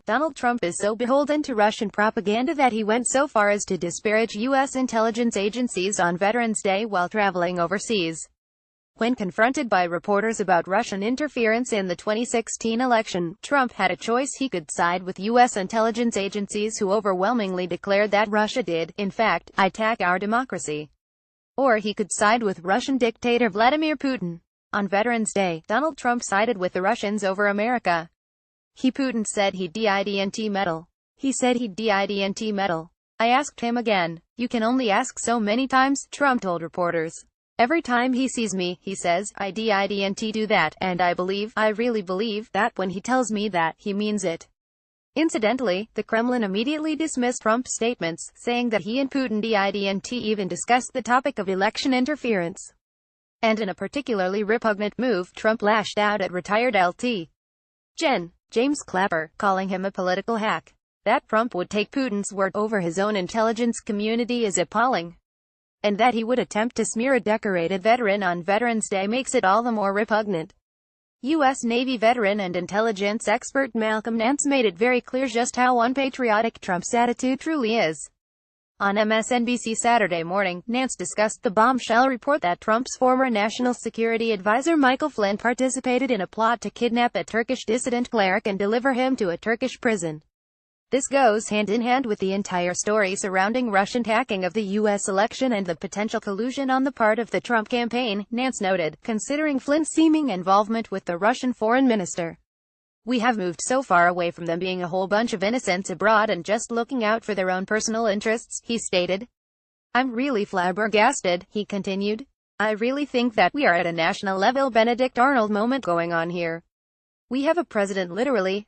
Donald Trump is so beholden to Russian propaganda that he went so far as to disparage U.S. intelligence agencies on Veterans Day while traveling overseas. When confronted by reporters about Russian interference in the 2016 election, Trump had a choice. He could side with U.S. intelligence agencies who overwhelmingly declared that Russia did, in fact, attack our democracy. Or he could side with Russian dictator Vladimir Putin. On Veterans Day, Donald Trump sided with the Russians over America. Putin said he'd didn't meddle. He said he'd didn't meddle. I asked him again. You can only ask so many times, Trump told reporters. Every time he sees me, he says, I didn't do that, and I really believe, that when he tells me that, he means it. Incidentally, the Kremlin immediately dismissed Trump's statements, saying that he and Putin didn't even discuss the topic of election interference. And in a particularly repugnant move, Trump lashed out at retired Lt. Gen. James Clapper, calling him a political hack. That Trump would take Putin's word over his own intelligence community is appalling. And that he would attempt to smear a decorated veteran on Veterans Day makes it all the more repugnant. U.S. Navy veteran and intelligence expert Malcolm Nance made it very clear just how unpatriotic Trump's attitude truly is. On MSNBC Saturday morning, Nance discussed the bombshell report that Trump's former national security advisor Michael Flynn participated in a plot to kidnap a Turkish dissident cleric and deliver him to a Turkish prison. This goes hand in hand with the entire story surrounding Russian hacking of the U.S. election and the potential collusion on the part of the Trump campaign, Nance noted, considering Flynn's seeming involvement with the Russian foreign minister. We have moved so far away from them being a whole bunch of innocents abroad and just looking out for their own personal interests, he stated. I'm really flabbergasted, he continued. I really think that we are at a national level Benedict Arnold moment going on here. We have a president literally,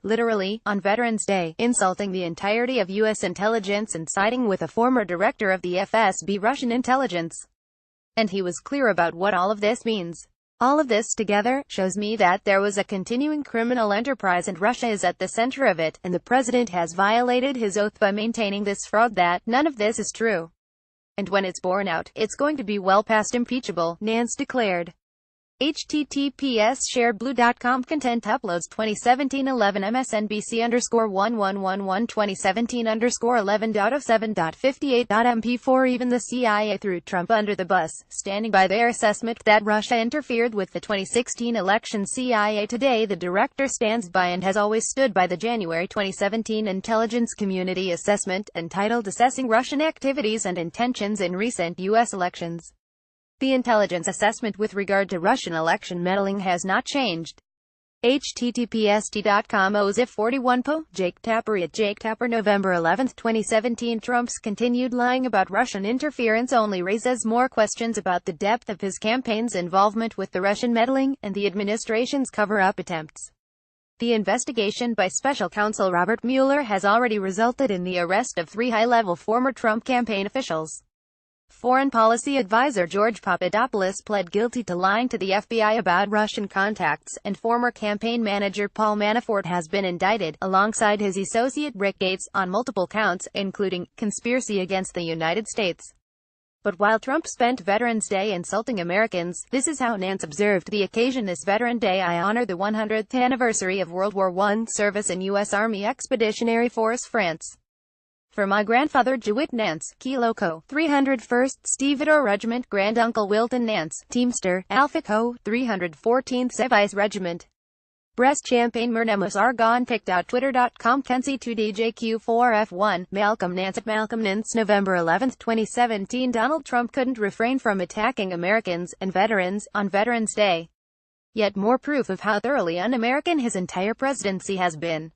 on Veterans Day, insulting the entirety of U.S. intelligence and siding with a former director of the FSB Russian intelligence. And he was clear about what all of this means. All of this together shows me that there was a continuing criminal enterprise and Russia is at the center of it, and the president has violated his oath by maintaining this fraud that none of this is true. And when it's borne out, it's going to be well past impeachable, Nance declared. https://shareblue.com content uploads 2017-11 MSNBC_1111 2017_11.07.58.mp4 Even the CIA threw Trump under the bus, standing by their assessment that Russia interfered with the 2016 election. CIA Today. The director stands by and has always stood by the January 2017 intelligence community assessment, entitled Assessing Russian Activities and Intentions in Recent U.S. Elections. The intelligence assessment with regard to Russian election meddling has not changed. https://t.com OZIF41po, Jake Tapper at Jake Tapper November 11, 2017 Trump's continued lying about Russian interference only raises more questions about the depth of his campaign's involvement with the Russian meddling, and the administration's cover-up attempts. The investigation by special counsel Robert Mueller has already resulted in the arrest of 3 high-level former Trump campaign officials. Foreign policy advisor George Papadopoulos pled guilty to lying to the FBI about Russian contacts, and former campaign manager Paul Manafort has been indicted, alongside his associate Rick Gates, on multiple counts, including conspiracy against the United States. But while Trump spent Veterans Day insulting Americans, this is how Nance observed the occasion. This Veteran Day I honor the 100th anniversary of World War I service in U.S. Army Expeditionary Force France. For my grandfather Jewett Nance, Key Loco, 301st Stevedore Regiment, Granduncle Wilton Nance, Teamster, Alpha Co., 314th Sevice Regiment. Brest Champagne Mernemus Argonne picked out Twitter.com Kenzie2DJQ4F1, Malcolm Nance at Malcolm Nance November 11, 2017 Donald Trump couldn't refrain from attacking Americans, and veterans, on Veterans Day. Yet more proof of how thoroughly un-American his entire presidency has been.